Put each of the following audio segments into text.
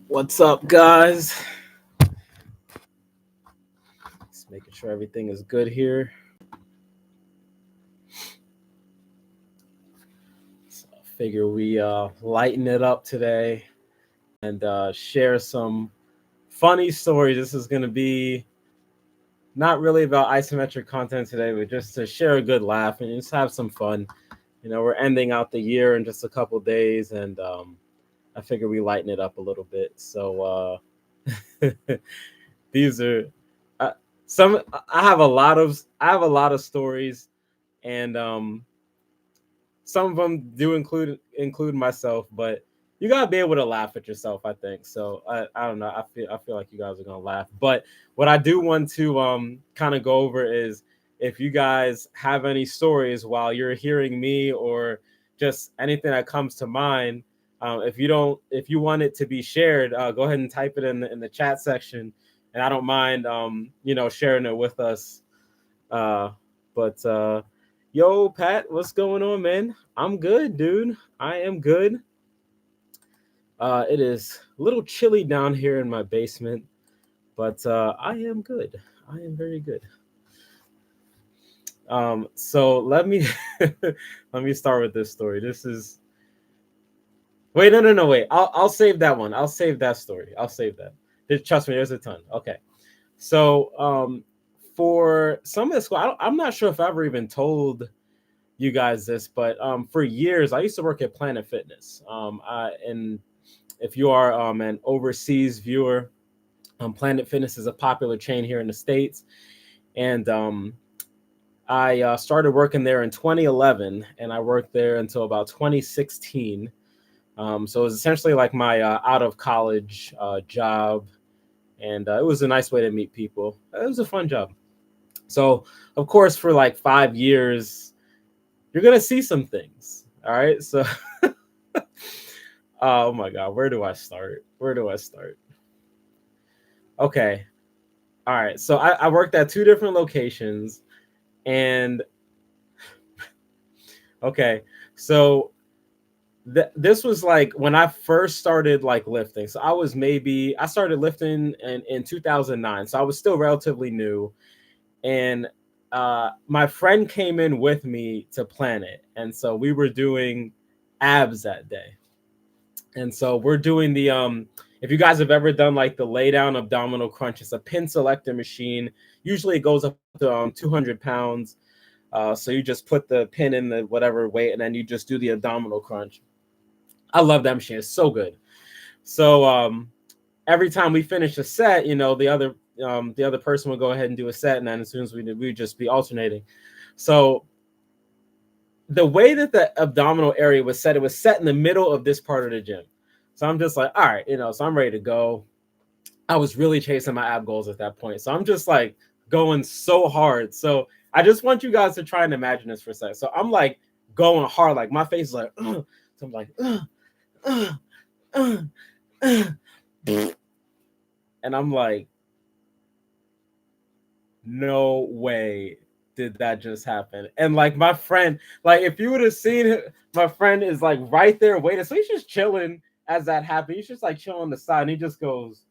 What's up, guys? Just making sure everything is good here. So I figure we lighten it up today and share some funny stories. This is going to be not really about isometric content today, but just to share a good laugh and just have some fun. You know, we're ending out the year in just a couple days, and I figure we lighten it up a little bit. So these are uh, some. I have a lot of stories, and some of them do include myself, but you gotta be able to laugh at yourself, I think. So I don't know. I feel like you guys are gonna laugh. But what I do want to kind of go over is if you guys have any stories while you're hearing me or just anything that comes to mind. If you want it to be shared, go ahead and type it in the chat section, and I don't mind sharing it with us. Uh, but yo, Pat, what's going on, man? I'm good, dude. I am good. It is a little chilly down here in my basement, but I am good. I am very good. So let me let me start with this story. This is wait, no, wait. I'll save that one. I'll save that story. I'll save that. Trust me, there's a ton. Okay. So for some of the squad, I'm not sure if I ever even told you guys this, but for years I used to work at Planet Fitness. And if you are an overseas viewer, Planet Fitness is a popular chain here in the States, and I started working there in 2011, and I worked there until about 2016. So it was essentially like my out of college job, and it was a nice way to meet people. It was a fun job. So of course, for like 5 years, you're gonna see some things. All right, so oh my god, where do I start? Where do I start? Okay, all right. So I worked at two different locations, and okay, so this was like when I first started like lifting. So I started lifting in 2009, so I was still relatively new, and my friend came in with me to Planet, and so we were doing abs that day. And so we're doing the if you guys have ever done like the lay down abdominal crunch, it's a pin selector machine. Usually it goes up to 200 pounds. So you just put the pin in the whatever weight, and then you just do the abdominal crunch. I love that machine. It's so good. So every time we finish a set, the other person would go ahead and do a set, and then as soon as we did, we'd just be alternating. So the way that the abdominal area was set, it was set in the middle of this part of the gym. So I'm just like, all right, so I'm ready to go. I was really chasing my ab goals at that point. So I'm just like going so hard. So I just want you guys to try and imagine this for a second. So I'm like going hard, like my face is like, ugh. So I'm like, ugh, ugh, ugh. And I'm like, no way did that just happen. And like my friend, like if you would have seen it, my friend is like right there waiting. So he's just chilling as that happened. He's just like chilling on the side, and he just goes,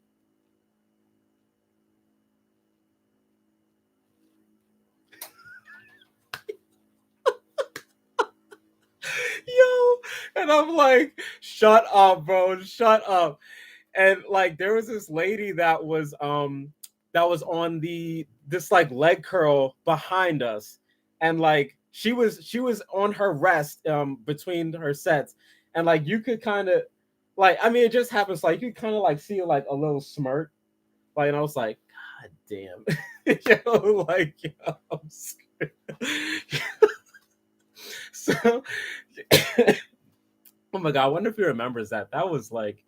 yo. And I'm like, shut up, bro. Shut up. And like there was this lady that was on this like leg curl behind us, and like she was on her rest between her sets, and like you could kind of like, I mean, it just happens, like you could kind of like see like a little smirk, like, and I was like, god damn. Yo, like, yo, I'm scared. So oh my god, I wonder if he remembers that was like,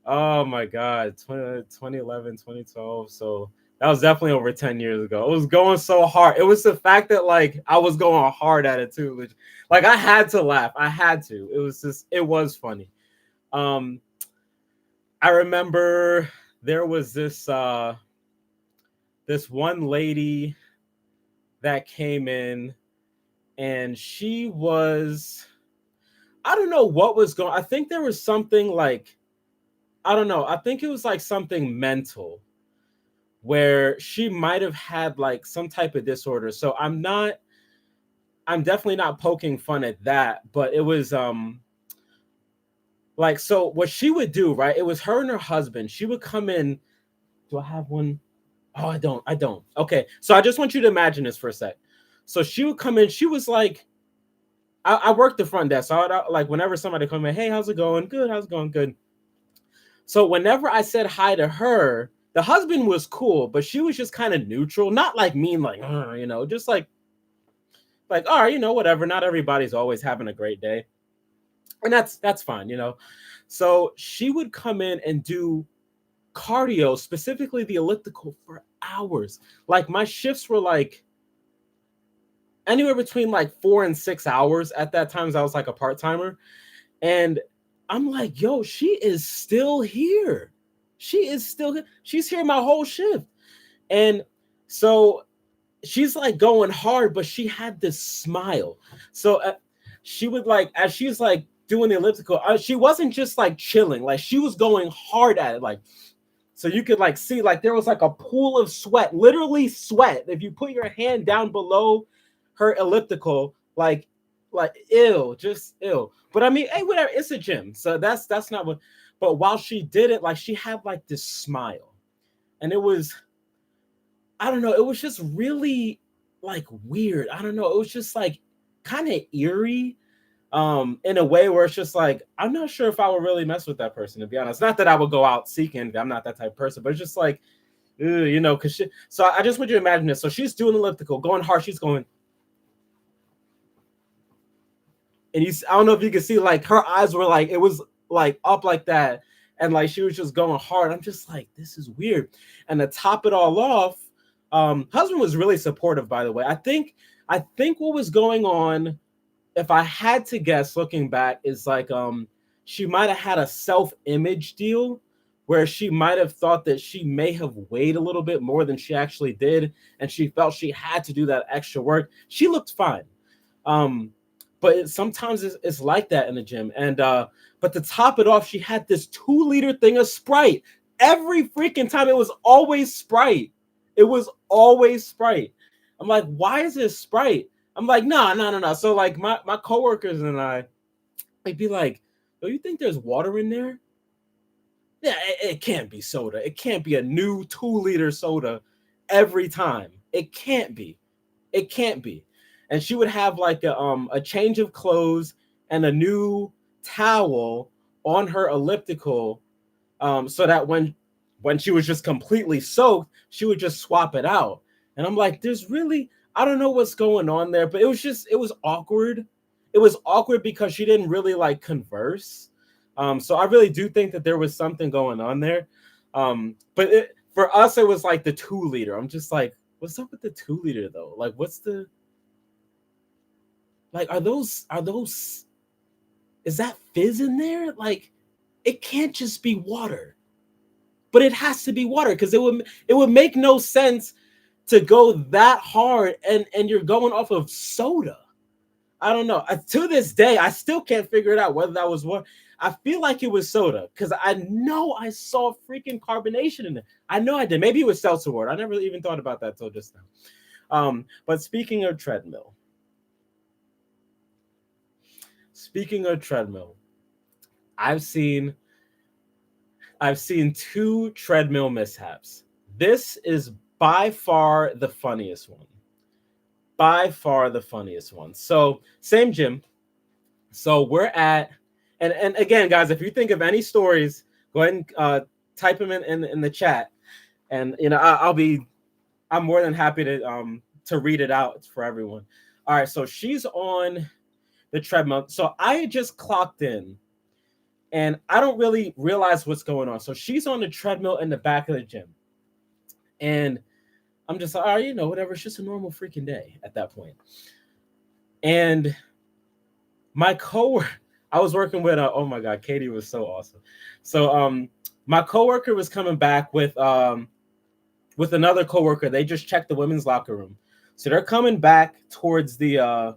oh my God, 2011, 2012. So that was definitely over 10 years ago. It was going so hard. It was the fact that like I was going hard at it too. Like I had to laugh. I had to. It was funny. Um, I remember there was this one lady. that came in, and she was, I don't know what was going. I think there was something like, I don't know. I think it was like something mental where she might have had like some type of disorder. So I'm definitely not poking fun at that, but it was like, so what she would do, right? It was her and her husband. She would come in. Do I have one? Oh, I don't. Okay. So I just want you to imagine this for a sec. So she would come in. She was like, I worked the front desk. So like whenever somebody come in, hey, how's it going? Good. How's it going? Good. So whenever I said hi to her, the husband was cool, but she was just kind of neutral, not like mean, like, just like, all right, whatever. Not everybody's always having a great day. And that's fine. So she would come in and do cardio, specifically the elliptical, for hours. Like my shifts were like anywhere between like 4 and 6 hours at that time. I was like a part-timer. And I'm like, yo, she is still here. She is still here. She's here my whole shift. And so she's like going hard, but she had this smile. So she would like, as she's like doing the elliptical, she wasn't just like chilling, like she was going hard at it. Like, so you could like see, like there was like a pool of sweat, literally sweat. If you put your hand down below her elliptical, like ill, just ill. But I mean, hey, whatever, it's a gym. So that's not what, but while she did it, like she had like this smile. And it was, I don't know, it was just really like weird. I don't know. It was just like kind of eerie, in a way where it's just like, I'm not sure if I would really mess with that person, to be honest. Not that I would go out seeking, I'm not that type of person, but it's just like, because she, so I just want you to imagine this. So she's doing elliptical, going hard, she's going, and I don't know if you can see, like her eyes were like, it was like up like that, and like she was just going hard. I'm just like, this is weird. And to top it all off, husband was really supportive, by the way. I think what was going on, if I had to guess looking back, is like she might have had a self-image deal where she might have thought that she may have weighed a little bit more than she actually did, and she felt she had to do that extra work. She looked fine. But sometimes it's like that in the gym. And but to top it off, she had this 2-liter thing of Sprite. Every freaking time, it was always Sprite. It was always Sprite. I'm like, why is this Sprite? I'm like, no. So like my coworkers and I'd be like, do you think there's water in there? Yeah, it can't be soda. It can't be a new 2-liter soda every time. It can't be. It can't be. And she would have like a change of clothes and a new towel on her elliptical, so that when she was just completely soaked, she would just swap it out. And I'm like, there's really, I don't know what's going on there, but it was awkward. It was awkward because she didn't really like converse. So I really do think that there was something going on there. But for us, it was like the 2-liter. I'm just like, what's up with the 2-liter though? Like, what's the, like, are those, is that fizz in there? Like, it can't just be water, but it has to be water, because it would make no sense to go that hard and you're going off of soda. I don't know. To this day, I still can't figure it out whether that was what. I feel like it was soda, because I know I saw freaking carbonation in it. I know I did. Maybe it was seltzer water. I never even thought about that till just now. But speaking of treadmill, I've seen 2 treadmill mishaps. This is by far the funniest one. By far the funniest one. So same gym. So we're at, and again, guys, if you think of any stories, go ahead and type them in the chat, and I'm more than happy to read it out for everyone. All right, so she's on the treadmill. So I had just clocked in, and I don't really realize what's going on. So she's on the treadmill in the back of the gym, and I'm just like, all right, whatever. It's just a normal freaking day at that point. And my coworker, I was working with, oh my God, Katie was so awesome. So my coworker was coming back with another coworker. They just checked the women's locker room. So they're coming back towards the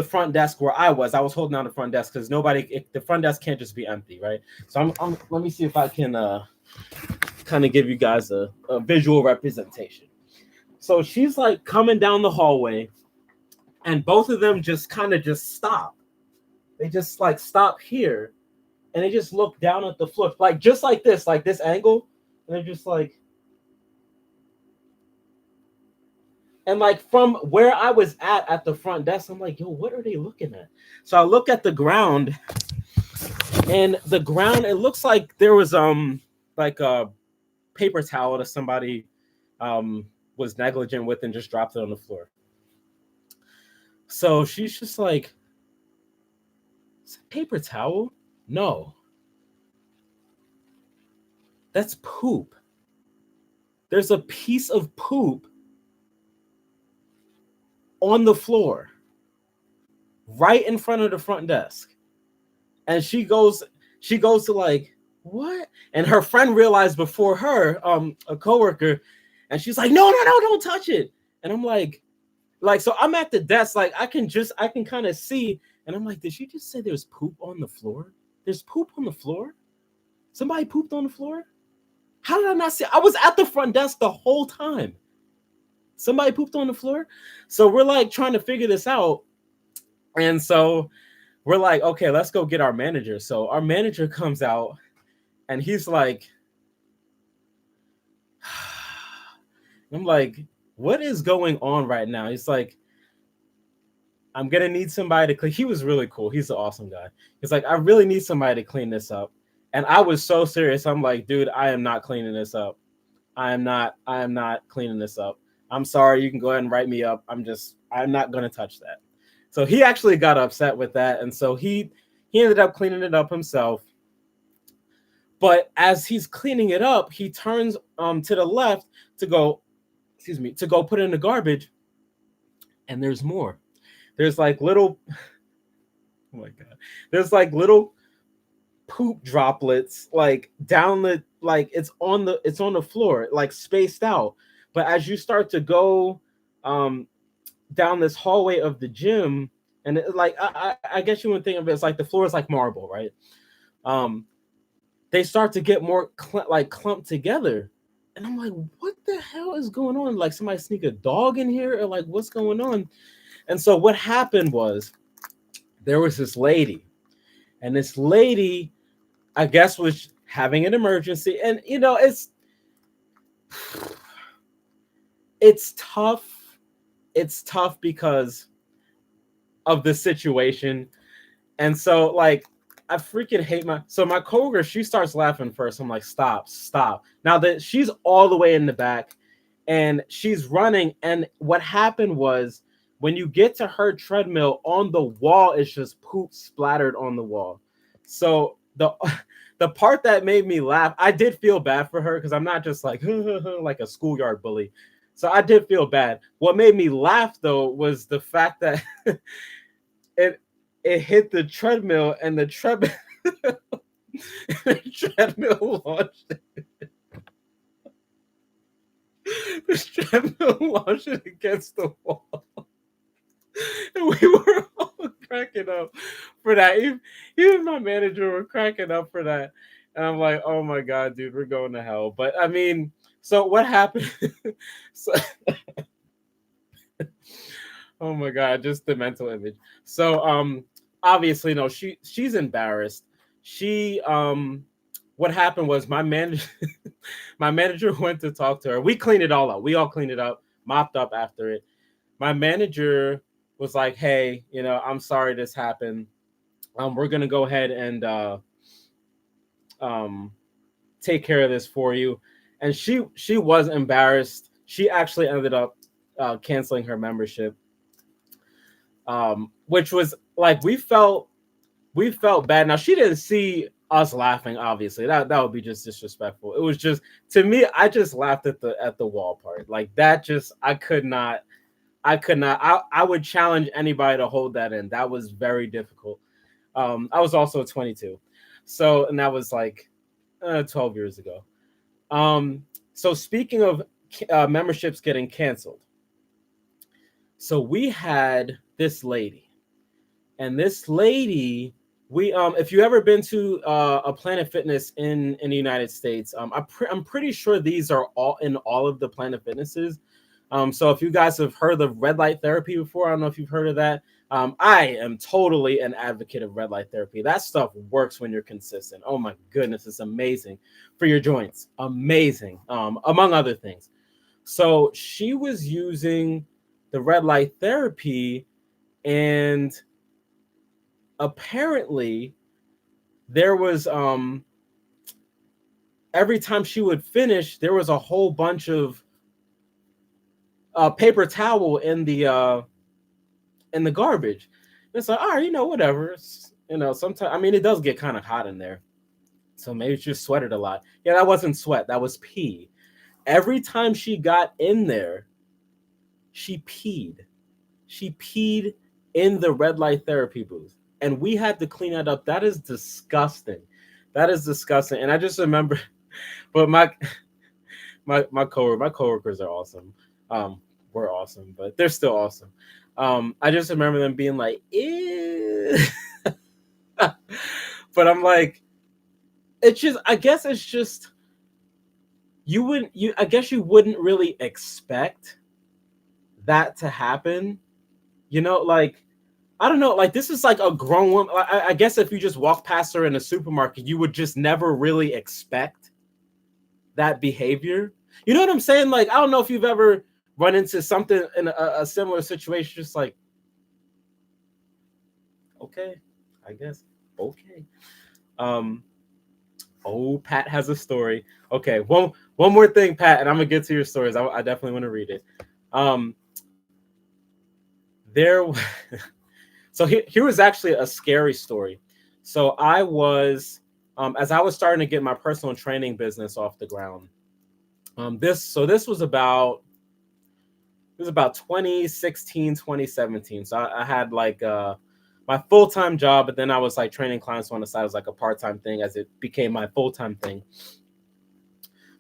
front desk where I was. I was holding down the front desk because the front desk can't just be empty, right? So let me see if I can kind of give you guys a visual representation. So she's like coming down the hallway, and both of them just kind of just stop. They just like stop here, and they just look down at the floor, like just like this angle, and they're just like. And like from where I was at the front desk, I'm like, yo, what are they looking at? So I look at the ground, and the ground, it looks like there was like a paper towel that somebody was negligent with and just dropped it on the floor. So she's just like, is it paper towel? No. That's poop. There's a piece of poop on the floor right in front of the front desk. And she goes to like, what? And her friend realized before her, a coworker, and she's like, no, don't touch it. And I'm like, so I'm at the desk, like I can kind of see, and I'm like, did she just say there's poop on the floor? There's poop on the floor? Somebody pooped on the floor? How did I not see? I was at the front desk the whole time. Somebody pooped on the floor? So we're like trying to figure this out. And so we're like, okay, let's go get our manager. So our manager comes out, and he's like, I'm like, what is going on right now? He's like, I'm going to need somebody to clean. He was really cool. He's an awesome guy. He's like, I really need somebody to clean this up. And I was so serious. I'm like, dude, I am not cleaning this up. I am not cleaning this up. I'm sorry. You can go ahead and write me up. I'm not going to touch that. So he actually got upset with that. And so he ended up cleaning it up himself. But as he's cleaning it up, he turns to the left to go put it in the garbage. And there's more. There's like little, oh my God. There's like little poop droplets like down the, like it's on the floor, like spaced out. But as you start to go down this hallway of the gym, and it, like I guess you wouldn't think of it as like the floor is like marble, right? They start to get more clumped together, and I'm like, what the hell is going on? Like somebody sneak a dog in here, or like what's going on? And so what happened was there was this lady, and this lady, I guess, was having an emergency, and you know it's tough. It's tough because of the situation. And so like I freaking hate my coworker, she starts laughing first. I'm like, stop. Now that she's all the way in the back and she's running, and what happened was when you get to her treadmill, on the wall is just poop splattered on the wall. So the part that made me laugh, I did feel bad for her because I'm not just like like a schoolyard bully. So I did feel bad. What made me laugh though was the fact that it hit the treadmill, and the treadmill launched it. The treadmill launched it against the wall. And we were all cracking up for that. Even my manager were cracking up for that. And I'm like, oh my God, dude, we're going to hell. But I mean, so what happened? So, oh my God, just the mental image. So obviously, no, she's embarrassed. She what happened was my manager went to talk to her. We cleaned it all up. We all cleaned it up, mopped up after it. My manager was like, hey, you know, I'm sorry this happened. We're gonna go ahead and take care of this for you. And she was embarrassed. She actually ended up canceling her membership, which was like we felt bad. Now she didn't see us laughing. Obviously, that would be just disrespectful. It was just, to me, I just laughed at the wall part. Like that, just I could not. I would challenge anybody to hold that in. That was very difficult. I was also 22, and that was like 12 years ago. So speaking of memberships getting canceled. So we had this lady, and this lady, we if you ever been to a Planet Fitness in the United States, I'm pretty sure these are all in all of the Planet Fitnesses. So if you guys have heard of red light therapy before, I don't know if you've heard of that. I am totally an advocate of red light therapy. That stuff works when you're consistent. Oh my goodness, it's amazing for your joints. Amazing, among other things. So she was using the red light therapy, and apparently there was every time she would finish, there was a whole bunch of paper towel in the garbage. It's like, all right, whatever. Sometimes, I mean, it does get kind of hot in there, so maybe she just sweated a lot. Yeah, that wasn't sweat, that was pee. Every time she got in there, she peed. She peed in the red light therapy booth, and we had to clean that up. That is disgusting. That is disgusting. And I just remember, but my coworkers are awesome. We're awesome, but they're still awesome. I just remember them being like, ew. But I'm like, it's just, I guess it's just, I guess you wouldn't really expect that to happen. Like, I don't know, like, this is like a grown woman. I guess if you just walk past her in a supermarket, you would just never really expect that behavior. You know what I'm saying? Like, I don't know if you've ever run into something in a similar situation, just like, okay, I guess, okay. Pat has a story. Okay, one more thing, Pat, and I'm gonna get to your stories. I definitely want to read it. There, so here was actually a scary story. So I was, as I was starting to get my personal training business off the ground. This was about 2016, 2017. So I had like my full-time job, but then I was like training clients on the side as like a part-time thing as it became my full-time thing.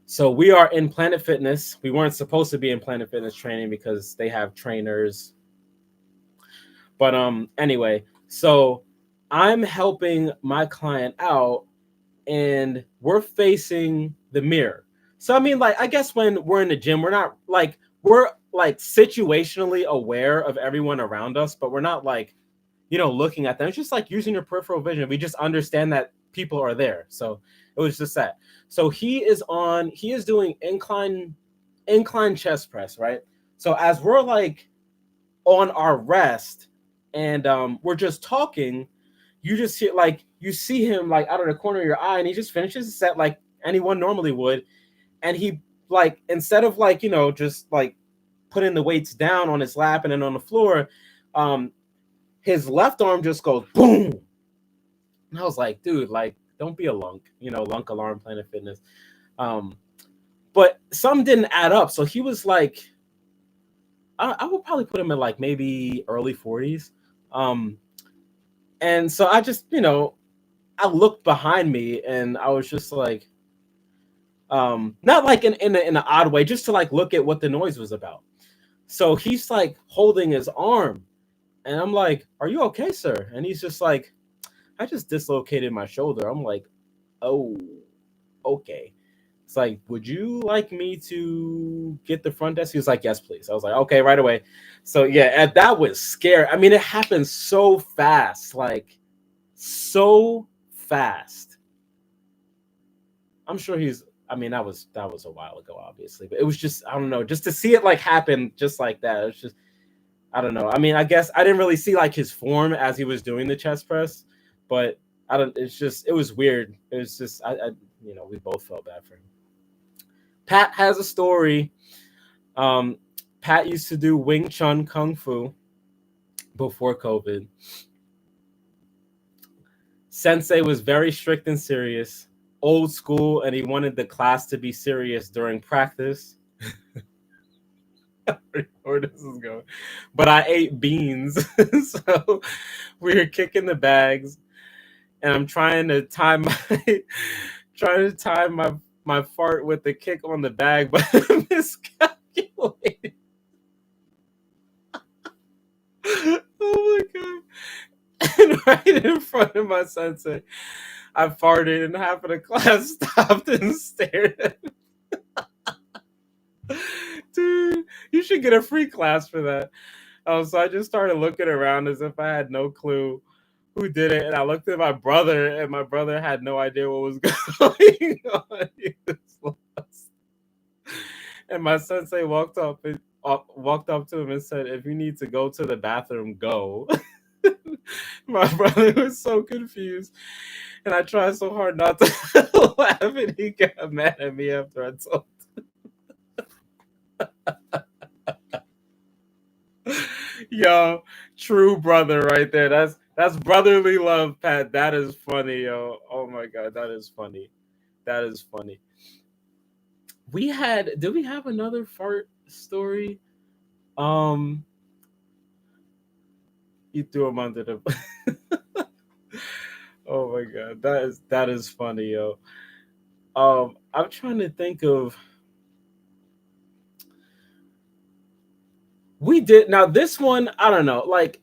So we are in Planet Fitness. We weren't supposed to be in Planet Fitness training because they have trainers. But anyway, so I'm helping my client out, and we're facing the mirror. So I mean, like, I guess when we're in the gym, we're like situationally aware of everyone around us, but we're not like, looking at them. It's just like using your peripheral vision. We just understand that people are there. So it was just that. So he is doing incline chest press, right? So as we're like on our rest, and we're just talking, you just hear, like, you see him like out of the corner of your eye, and he just finishes the set like anyone normally would. And he, like, instead of like, just like putting the weights down on his lap and then on the floor, his left arm just goes boom. And I was like, dude, like, don't be a lunk, lunk alarm, Planet Fitness. But some didn't add up. So he was like, I would probably put him in like maybe early 40s. And so I just, I looked behind me, and I was just like, not like in an odd way, just to like look at what the noise was about. So he's like holding his arm, and I'm like, "Are you okay, sir?" And he's just like, "I just dislocated my shoulder." I'm like, "Oh, okay." It's like, "Would you like me to get the front desk?" He was like, "Yes, please." I was like, "Okay, right away." So yeah, that was scary. I mean, it happened so fast, like so fast. I'm sure I mean, that was a while ago, obviously, but it was just, I don't know, just to see it like happen just like that. It's just, I don't know. I mean, I guess I didn't really see like his form as he was doing the chest press, but I don't. It's just, it was weird. It was just, we both felt bad for him. Pat has a story. Pat used to do Wing Chun Kung Fu before COVID. Sensei was very strict and serious, old school, and he wanted the class to be serious during practice. Where this is going. But I ate beans. So we were kicking the bags, and I'm trying to time my fart with the kick on the bag, but miscalculated. Oh my god. And right in front of my sensei, I farted and half of the class stopped and stared at me. Dude, you should get a free class for that. So I just started looking around as if I had no clue who did it. And I looked at my brother, and my brother had no idea what was going on. He was lost. And my sensei walked up to him and said, "If you need to go to the bathroom, go." My brother was so confused, and I tried so hard not to laugh, and he got mad at me after I told him. Yo, true brother right there. That's brotherly love, Pat. That is funny, yo. Oh my god, that is funny. That is funny. Did we have another fart story? Um, you threw him under the. Oh my god, that is funny, yo. I'm trying to think of. We did now this one. I don't know, like.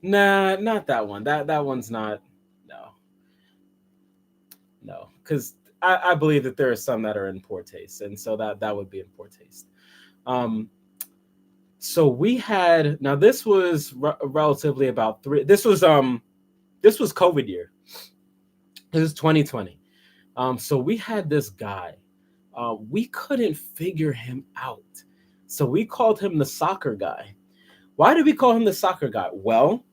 Nah, not that one. That one's not. No, no, because I believe that there are some that are in poor taste, and so that would be in poor taste. Um, so we had now this was relatively about three. This was COVID year. This is 2020. So we had this guy. We couldn't figure him out, so we called him the soccer guy. Why did we call him the soccer guy? Well,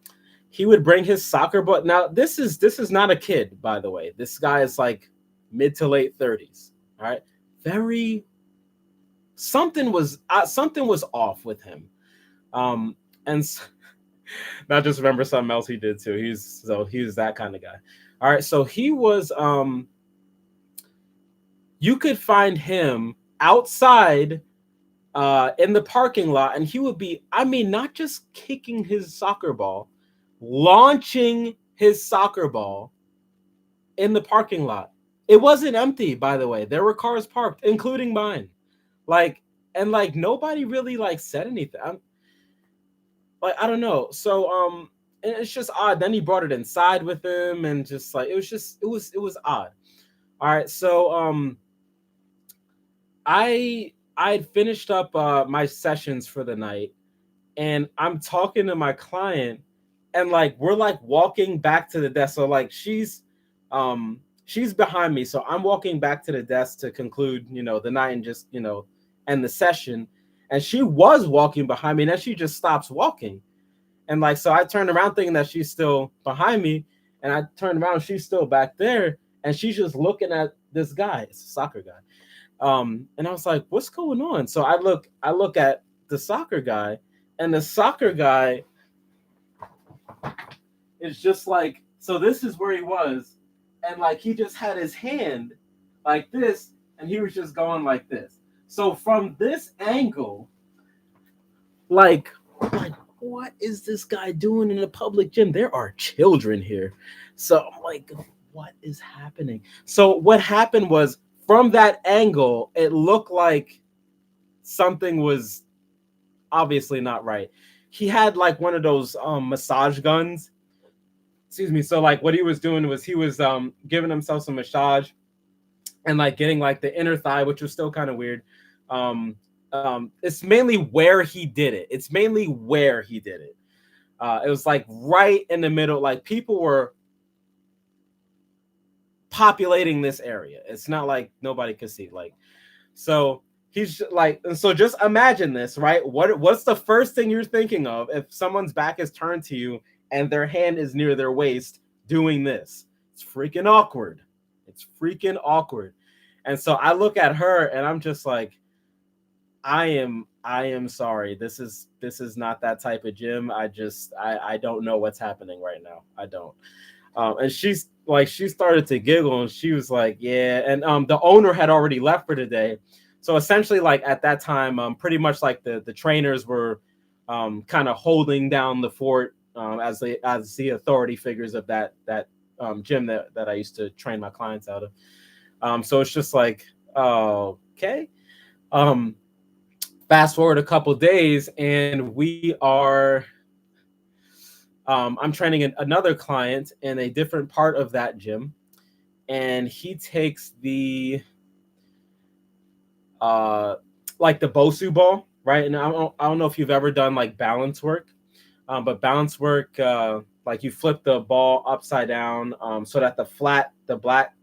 he would bring his soccer ball. Now, this is not a kid, by the way. This guy is like mid to late 30s. All right, very something was off with him. And not just remember something else he did too. He's that kind of guy. All right, so he was you could find him outside in the parking lot, and he would be, I mean, not just kicking his soccer ball, launching his soccer ball in the parking lot. It wasn't empty, by the way. There were cars parked, including mine. Like, and like nobody really like said anything. Like, I don't know. So and it's just odd. Then he brought it inside with him, and just like it was odd. All right, so I'd finished up my sessions for the night, and I'm talking to my client, and like we're like walking back to the desk. So like she's behind me, so I'm walking back to the desk to conclude, the night and just, end the session. And she was walking behind me, and then she just stops walking. And like, so I turned around thinking that she's still behind me, and I turned around, she's still back there, and she's just looking at this guy. It's a soccer guy. And I was like, what's going on? So I look at the soccer guy, and the soccer guy is just like, so this is where he was, and like he just had his hand like this, and he was just going like this. So from this angle, like what is this guy doing in a public gym? There are children here. So I'm like, what is happening? So what happened was, from that angle, it looked like something was obviously not right. He had like one of those massage guns. Excuse me. So like what he was doing was he was giving himself some massage and like getting like the inner thigh, which was still kind of weird. It's mainly where he did it. It was like right in the middle. Like people were populating this area. It's not like nobody could see. Like, so he's like, and so just imagine this, right? What's the first thing you're thinking of if someone's back is turned to you and their hand is near their waist doing this? It's freaking awkward. And so I look at her and I'm just like, I am sorry. This is not that type of gym. I don't know what's happening right now. I don't. And she started to giggle, and she was like, yeah. And the owner had already left for the day. So essentially, like at that time, pretty much like the trainers were kind of holding down the fort as the authority figures of that gym that I used to train my clients out of. So it's just like, okay. Um, Fast forward a couple days, and we are. I'm training another client in a different part of that gym, and he takes the uh like the Bosu ball, right? And I don't know if you've ever done like balance work, but balance work, like you flip the ball upside down, so that the black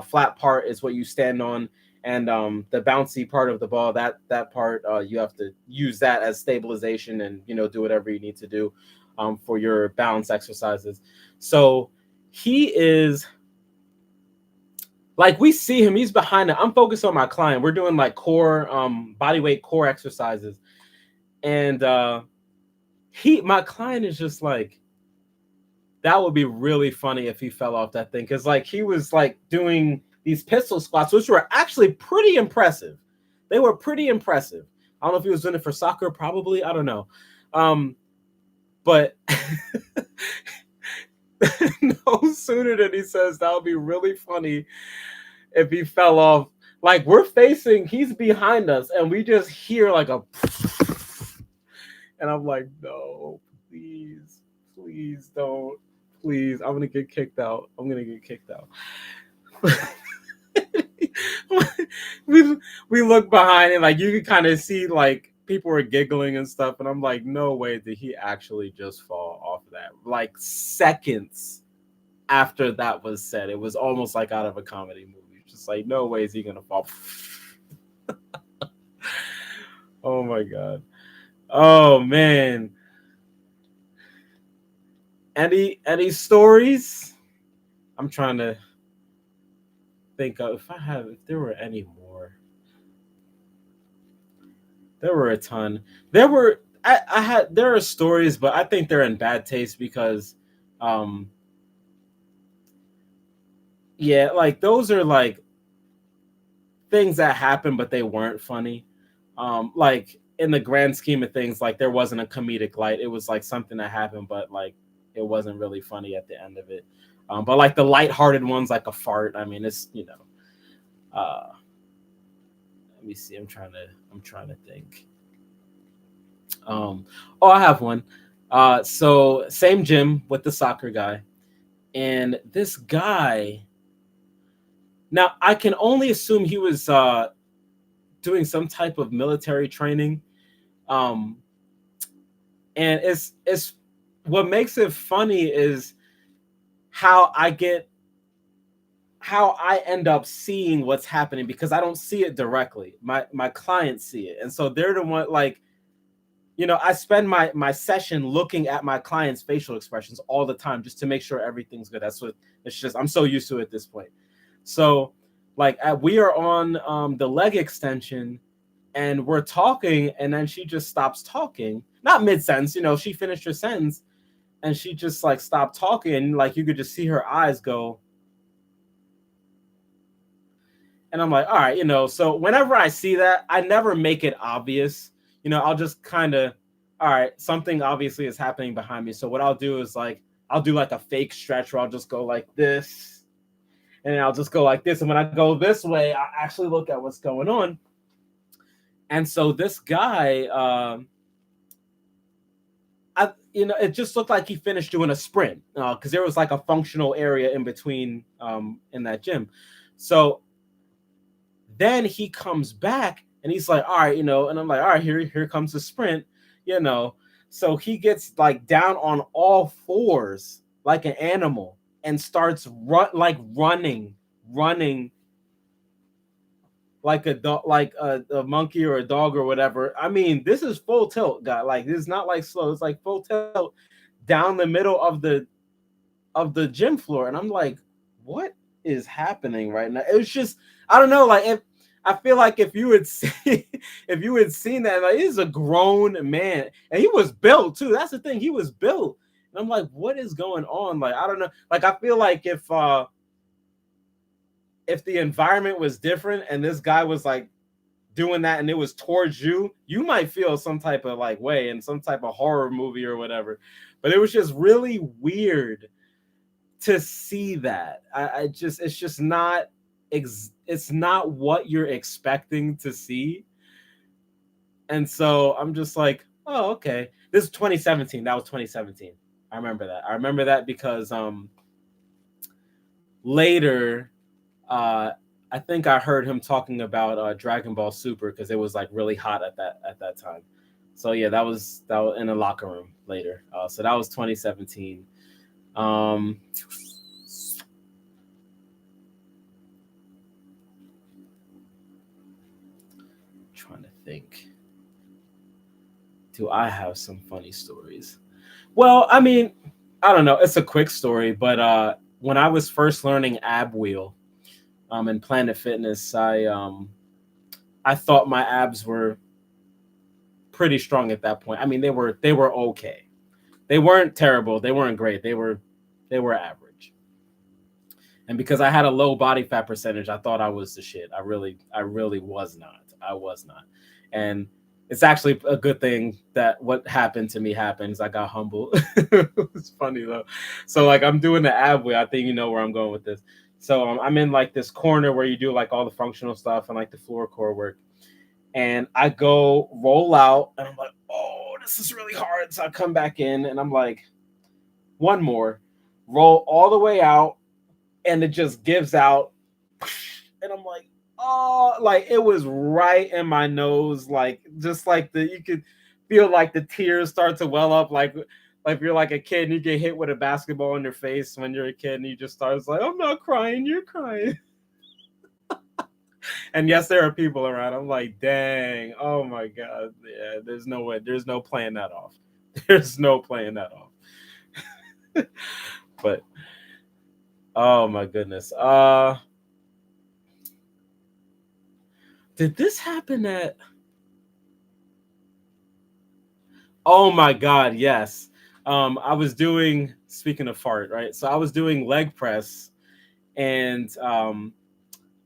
flat part is what you stand on, and the bouncy part of the ball, that part, you have to use that as stabilization, and do whatever you need to do for your balance exercises. So he is like, we see him, he's behind it. I'm focused on my client. We're doing like core, body weight core exercises, and my client is just like, that would be really funny if he fell off that thing, because like he was like doing these pistol squats, which were actually pretty impressive. They were pretty impressive. I don't know if he was doing it for soccer, probably. I don't know. But no sooner than he says that would be really funny if he fell off. Like, he's behind us, and we just hear like a, and I'm like, no, please don't. Please, I'm gonna get kicked out. we look behind, and like you can kind of see like people were giggling and stuff, and I'm like, no way did he actually just fall off that. Like, seconds after that was said, it was almost like out of a comedy movie. Just like, no way is he gonna fall. Oh my god. Oh man. Any stories? I'm trying to think of if there were any more. There were a ton. There are stories, but I think they're in bad taste because um yeah, like those are like things that happened, but they weren't funny. Like in the grand scheme of things, like there wasn't a comedic light. It was like something that happened, but like it wasn't really funny at the end of it. But like the lighthearted ones, like a fart, I mean, it's let me see. I'm trying to think. Oh, I have one. So same gym with the soccer guy, and this guy. Now I can only assume he was doing some type of military training, um, and it's what makes it funny is how I end up seeing what's happening, because I don't see it directly. My clients see it, and so they're the one, like, I spend my session looking at my clients' facial expressions all the time just to make sure everything's good. That's what it's just. I'm so used to it at this point. So, like, we are on the leg extension, and we're talking, and then she just stops talking, not mid sentence. She finished her sentence, and she just like stopped talking, and like you could just see her eyes go. And I'm like, all right, so whenever I see that, I never make it obvious. I'll just kind of, all right, something obviously is happening behind me. So what I'll do is like, I'll do like a fake stretch where I'll just go like this, and then I'll just go like this. And when I go this way, I actually look at what's going on. And so this guy, it just looked like he finished doing a sprint, because there was like a functional area in between in that gym. So then he comes back and he's like, all right, and I'm like, all right, here comes the sprint, So he gets like down on all fours like an animal and starts running like a dog, like a monkey or a dog or whatever. I mean, this is full tilt, guy. Like, this is not like slow. It's like full tilt down the middle of the gym floor, and I'm like, what is happening right now? It was just, I don't know, like, I feel like if you had seen that, like, he's a grown man, and he was built too. That's the thing, he was built, and I'm like, what is going on? Like, I don't know. Like, I feel like if the environment was different and this guy was like doing that and it was towards you, you might feel some type of like way in some type of horror movie or whatever. But it was just really weird to see that. I just, it's just not it's not what you're expecting to see. And so I'm just like, oh, okay. This is 2017. That was 2017. I remember that. I remember that because later I think I heard him talking about Dragon Ball Super because it was like really hot at that time. So yeah, that was in the locker room later. So that was 2017. Um, trying to think. Do I have some funny stories? Well, I mean, I don't know. It's a quick story, but when I was first learning ab wheel in Planet Fitness, I thought my abs were pretty strong at that point. I mean, they were okay. They weren't terrible. They weren't great. They were average. And because I had a low body fat percentage, I thought I was the shit. I really was not. I was not. And it's actually a good thing that what happened to me happens. I got humble. It's funny though. So like I'm doing the ab wheel. I think you know where I'm going with this. So I'm in like this corner where you do like all the functional stuff and like the floor core work. And I go roll out and I'm like, oh, this is really hard. So I come back in and I'm like, one more, roll all the way out, and it just gives out. And I'm like, oh, like it was right in my nose, like just like you could feel like the tears start to well up, like you're like a kid and you get hit with a basketball in your face when you're a kid and you just start like, I'm not crying, you're crying. And yes, there are people around. I'm like, dang, oh my god, yeah. There's no way. There's no playing that off. There's no playing that off. But oh my goodness. Did this happen at? Oh my god, yes. I was doing. Speaking of fart, right? So I was doing leg press, and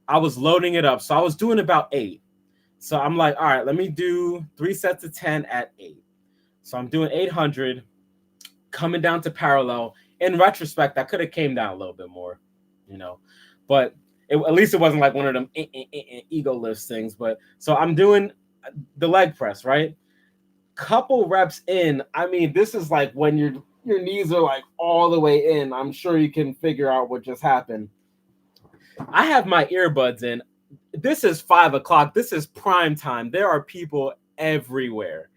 I was loading it up. So I was doing about 8. So I'm like, all right, let me do 3 sets of 10 at 8. So I'm doing 800, coming down to parallel. In retrospect, I could have came down a little bit more, you know, but at least it wasn't like one of them ego lifts things. But so I'm doing the leg press, right? Couple reps in. I mean, this is like when your knees are like all the way in. I'm sure you can figure out what just happened. I have my earbuds in. This is 5 o'clock. This is prime time. There are people everywhere.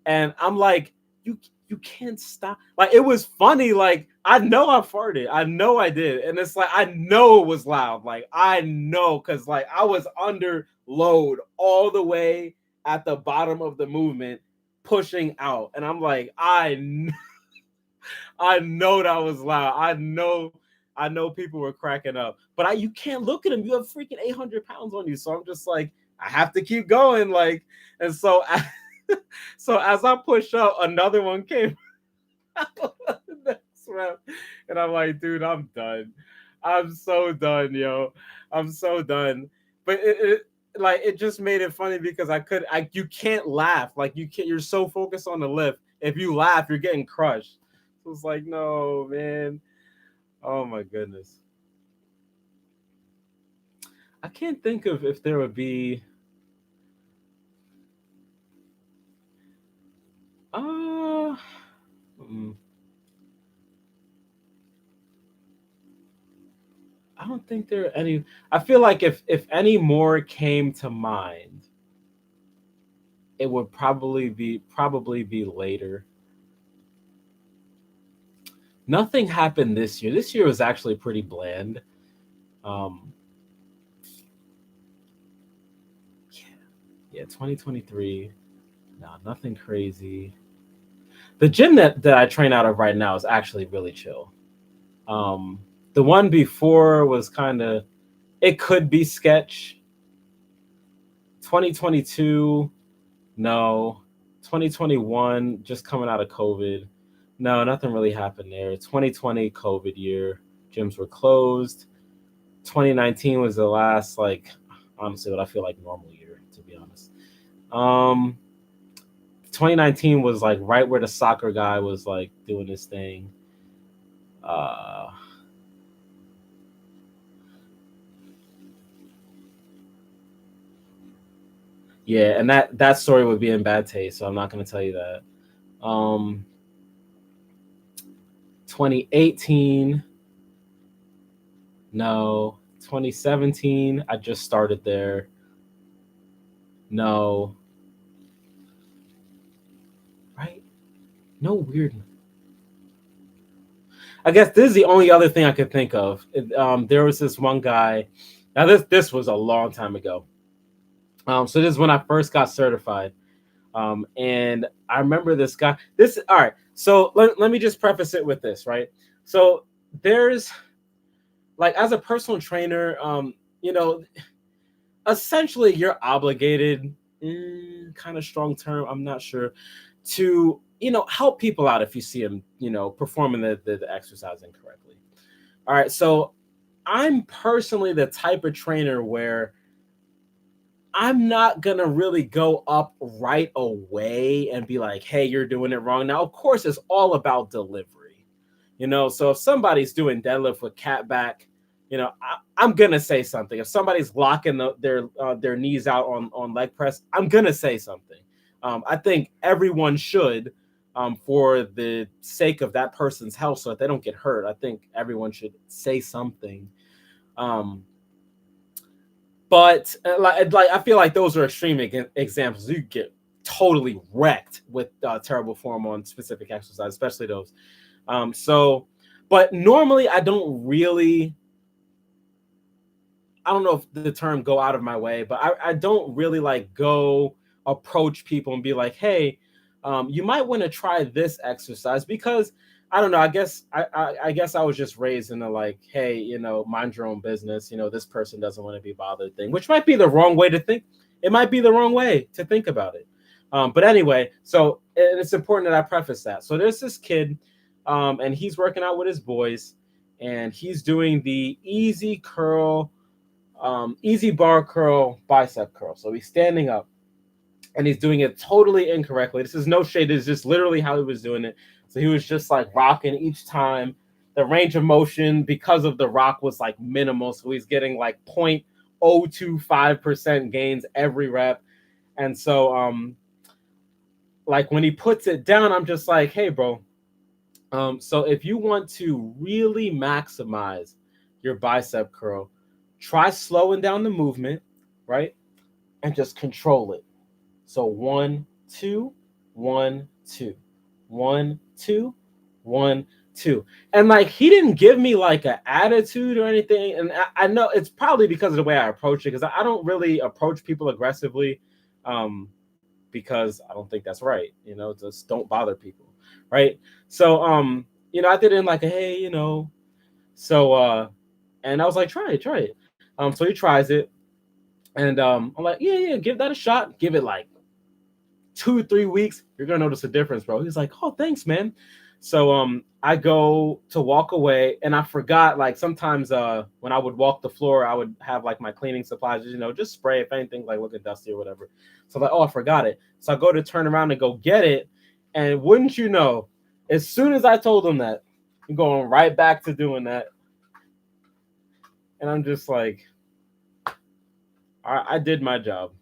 And I'm like, you can't stop. Like it was funny. Like I know I farted. I know I did. And it's like I know it was loud. Like I know because like I was under load all the way at the bottom of the movement, pushing out. And I'm like, I know that was loud. I know people were cracking up. But you can't look at them. You have freaking 800 pounds on you. So I'm just like, I have to keep going. Like, and so so as I push up, another one came out the next rep. And I'm like, dude, I'm done. I'm so done, yo. I'm so done. But it just made it funny because you can't laugh. Like you're so focused on the lift. If you laugh, you're getting crushed. So it's like, no, man. Oh my goodness. I can't think of if there would be uh mm, I don't think there are any. I feel like if any more came to mind, it would probably be later. Nothing happened this year. This year was actually pretty bland. Um, yeah, yeah, 2023. No, nothing crazy. The gym that I train out of right now is actually really chill. Um, the one before was kind of, it could be sketch. 2022, no. 2021, just coming out of COVID. No, nothing really happened there. 2020, COVID year, gyms were closed. 2019 was the last, like, honestly, what I feel like normal year, to be honest. Um, 2019 was like right where the soccer guy was like doing his thing. Uh, Yeah, and that story would be in bad taste, so I'm not going to tell you that. 2018, no. 2017, I just started there. No. Right? No weird. I guess this is the only other thing I could think of. There was this one guy. Now this was a long time ago. So this is when I first got certified. And I remember this guy. This all right. So let me just preface it with this, right? So there's like as a personal trainer, you know, essentially you're obligated, kind of strong term, I'm not sure, to help people out if you see them, performing the exercise incorrectly. All right, so I'm personally the type of trainer where I'm not gonna really go up right away and be like, "Hey, you're doing it wrong." Now, of course, it's all about delivery, So if somebody's doing deadlift with cat back, I'm gonna say something. If somebody's locking their knees out on leg press, I'm gonna say something. I think everyone should, for the sake of that person's health, so that they don't get hurt. I think everyone should say something. Um, but like I feel like those are extreme examples. You get totally wrecked with terrible form on specific exercise, especially those. So, but normally I don't really. I don't know if the term "go out of my way," but I don't really like go approach people and be like, "Hey, you might want to try this exercise," because I don't know. I guess I was just raised in a like, "Hey, mind your own business." This person doesn't want to be bothered thing, which might be the wrong way to think. It might be the wrong way to think about it. But anyway, so and it's important that I preface that. So there's this kid, and he's working out with his boys, and he's doing the easy bar curl, bicep curl. So he's standing up and he's doing it totally incorrectly. This is no shade. This is just literally how he was doing it. So he was just like rocking each time. The range of motion because of the rock was like minimal. So he's getting like 0.025% gains every rep. And so like when he puts it down, I'm just like, hey, bro. So if you want to really maximize your bicep curl, try slowing down the movement, right? And just control it. So 1, 2, 1, 2, 1, 2, 1, 2. And like he didn't give me like an attitude or anything. And I know it's probably because of the way I approach it, because I don't really approach people aggressively, because I don't think that's right. Just don't bother people. Right. So I did it in like a hey, so and I was like, try it. So he tries it. And I'm like, yeah, give that a shot. Give it like 2-3 weeks. You're gonna notice a difference, bro. He's like, oh, thanks, man. So I go to walk away, and I forgot. Like sometimes when I would walk the floor, I would have like my cleaning supplies, just spray if anything like looking dusty or whatever. So I'm like, oh, I forgot it. So I go to turn around and go get it, and wouldn't you know, as soon as I told him that, I'm going right back to doing that, and I'm just like, I did my job.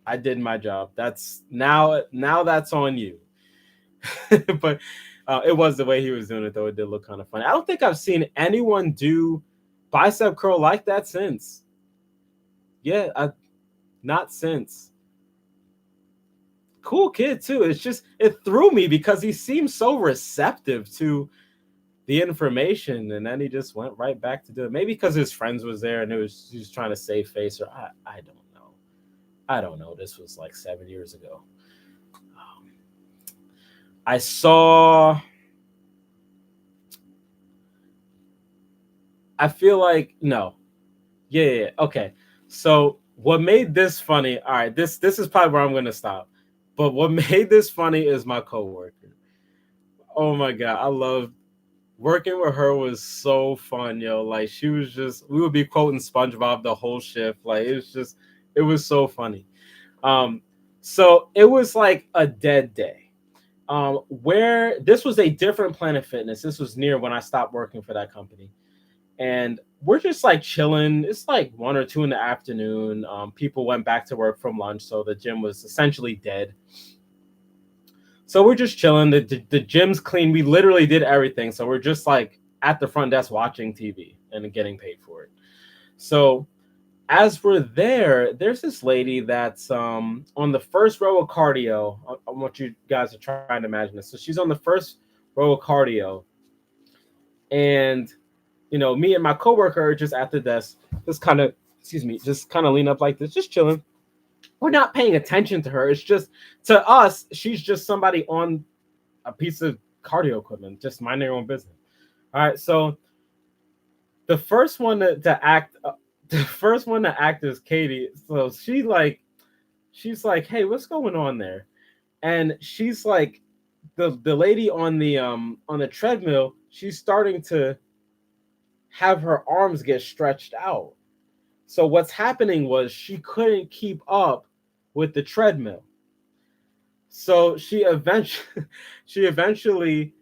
I did my job. That's now that's on you. But it was the way he was doing it, though. It did look kind of funny. I don't think I've seen anyone do bicep curl like that since. Yeah, not since. Cool kid too. It's just it threw me because he seemed so receptive to the information, and then he just went right back to do it. Maybe because his friends was there and he was trying to save face, or I don't know. I don't know. This was like 7 years ago. I saw. I feel like no. Yeah. Okay. So what made this funny? All right. This is probably where I'm gonna stop. But what made this funny is my coworker. Oh my god, I love working with her. Was so fun, yo. Like she was just. We would be quoting SpongeBob the whole shift. Like it was so funny. Um, so it was like a dead day. Where this was a different Planet Fitness. This was near when I stopped working for that company. And we're just like chilling. It's like 1 or 2 in the afternoon. People went back to work from lunch, so the gym was essentially dead. So we're just chilling. The gym's clean. We literally did everything. So we're just like at the front desk watching TV and getting paid for it. So as we're there, there's this lady that's on the first row of cardio. I want you guys to try and imagine this. So she's on the first row of cardio, and me and my coworker are just at the desk, just kind of, excuse me, just kind of lean up like this, just chilling. We're not paying attention to her. It's just to us, she's just somebody on a piece of cardio equipment, just minding their own business. All right, so the first one to act, the first one to act is Katie. So she's like, hey, what's going on there? And she's like, the lady on the treadmill, she's starting to have her arms get stretched out. So what's happening was she couldn't keep up with the treadmill. So she eventually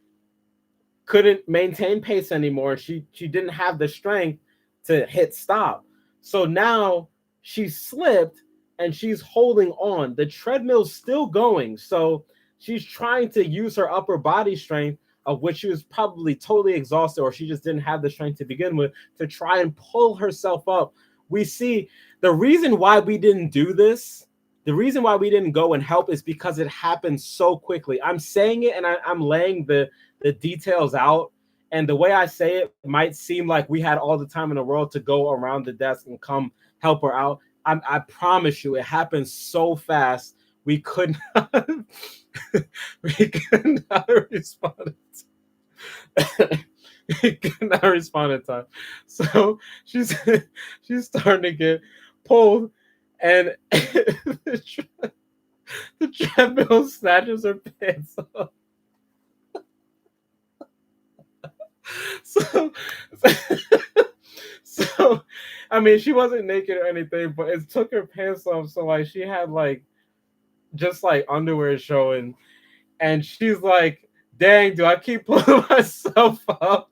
couldn't maintain pace anymore. She didn't have the strength to hit stop. So now she slipped and she's holding on. The treadmill's still going. So she's trying to use her upper body strength, of which she was probably totally exhausted, or she just didn't have the strength to begin with, to try and pull herself up. We see the reason why we didn't do this, the reason why we didn't go and help is because it happened so quickly. I'm saying it and I'm laying the details out. And the way I say it might seem like we had all the time in the world to go around the desk and come help her out. I promise you, it happened so fast. We could not, we could not respond. We could not respond in time. So she's starting to get pulled, and the treadmill snatches her pants off. So, so, I mean, she wasn't naked or anything, but it took her pants off. So, like, she had like just like underwear showing, and she's like, "Dang, do I keep pulling myself up,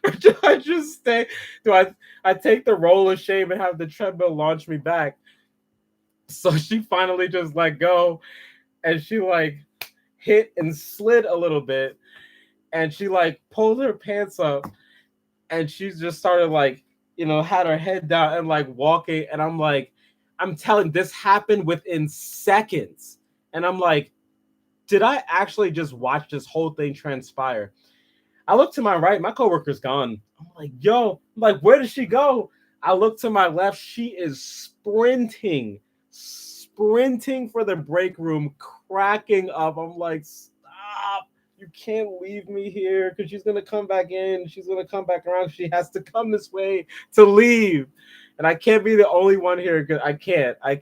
or do I just stay? Do I take the roll of shame and have the treadmill launch me back?" So she finally just let go, and she like hit and slid a little bit, and she like pulled her pants up, and she just started like, had her head down and like walking. And I'm like, I'm telling, this happened within seconds. And I'm like, did I actually just watch this whole thing transpire? I look to my right, my coworker's gone. I'm like, yo, I'm like, where did she go? I look to my left, she is sprinting for the break room, cracking up. I'm like, stop. You can't leave me here, because she's gonna come back in. She's gonna come back around. She has to come this way to leave, and I can't be the only one here, because I can't. I'm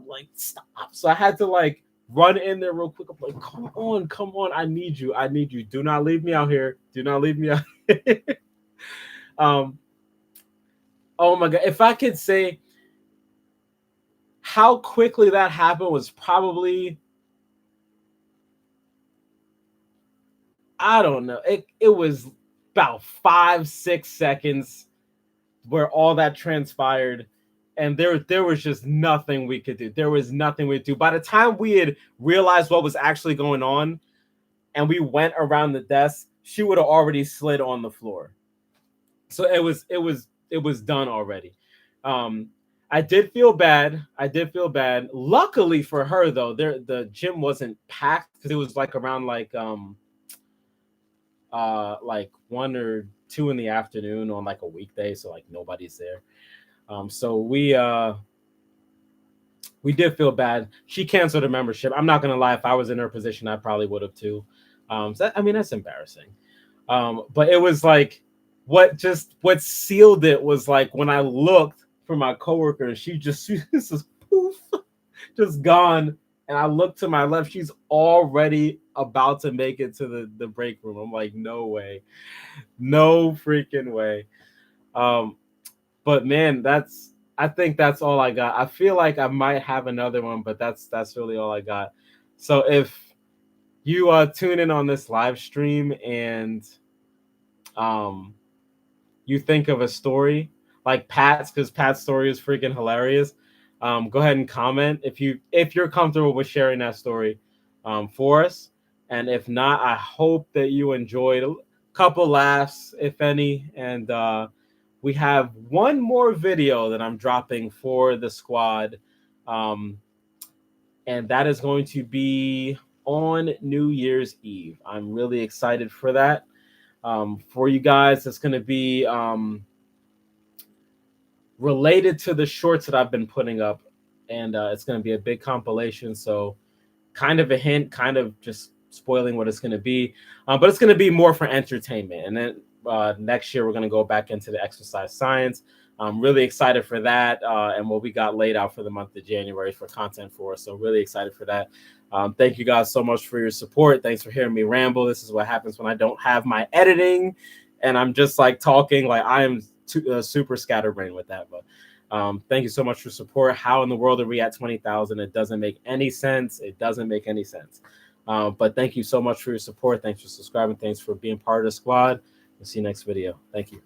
like, stop. So I had to like run in there real quick. I'm like, come on. I need you. Do not leave me out here. Do not leave me out here. um, oh my God. If I could say how quickly that happened was probably, I don't know. It was about 5-6 seconds where all that transpired, and there was just nothing we could do. There was nothing we could do. By the time we had realized what was actually going on, and we went around the desk, she would have already slid on the floor. So it was done already. Um, I did feel bad. Luckily for her, though, the gym wasn't packed, because it was like around like 1 or 2 in the afternoon on like a weekday, so like nobody's there. So we did feel bad. She canceled her membership. I'm not gonna lie, if I was in her position, I probably would have too. So I mean, that's embarrassing. But it was like, what sealed it was like when I looked for my coworker, she just this is poof, just gone. And I looked to my left, she's already about to make it to the break room. I'm like, no way, no freaking way. Um, but man, I think that's all I got. I feel like I might have another one, but that's really all I got. So if you tune in on this live stream and you think of a story like Pat's, because Pat's story is freaking hilarious. Go ahead and comment if you're comfortable with sharing that story for us. And if not, I hope that you enjoyed a couple laughs, if any. And we have one more video that I'm dropping for the squad. And that is going to be on New Year's Eve. I'm really excited for that. For you guys, it's going to be related to the shorts that I've been putting up, and it's going to be a big compilation. So, kind of a hint, kind of just spoiling what it's going to be, but it's going to be more for entertainment. And then next year we're going to go back into the exercise science. I'm really excited for that, and what we got laid out for the month of January for content for us. So really excited for that. Thank you guys so much for your support. Thanks for hearing me ramble. This is what happens when I don't have my editing, and I'm just like talking. Like I am super scatterbrained with that, but thank you so much for support. How in the world are we at 20,000? It doesn't make any sense. It doesn't make any sense. But thank you so much for your support. Thanks for subscribing. Thanks for being part of the squad. We'll see you next video. Thank you.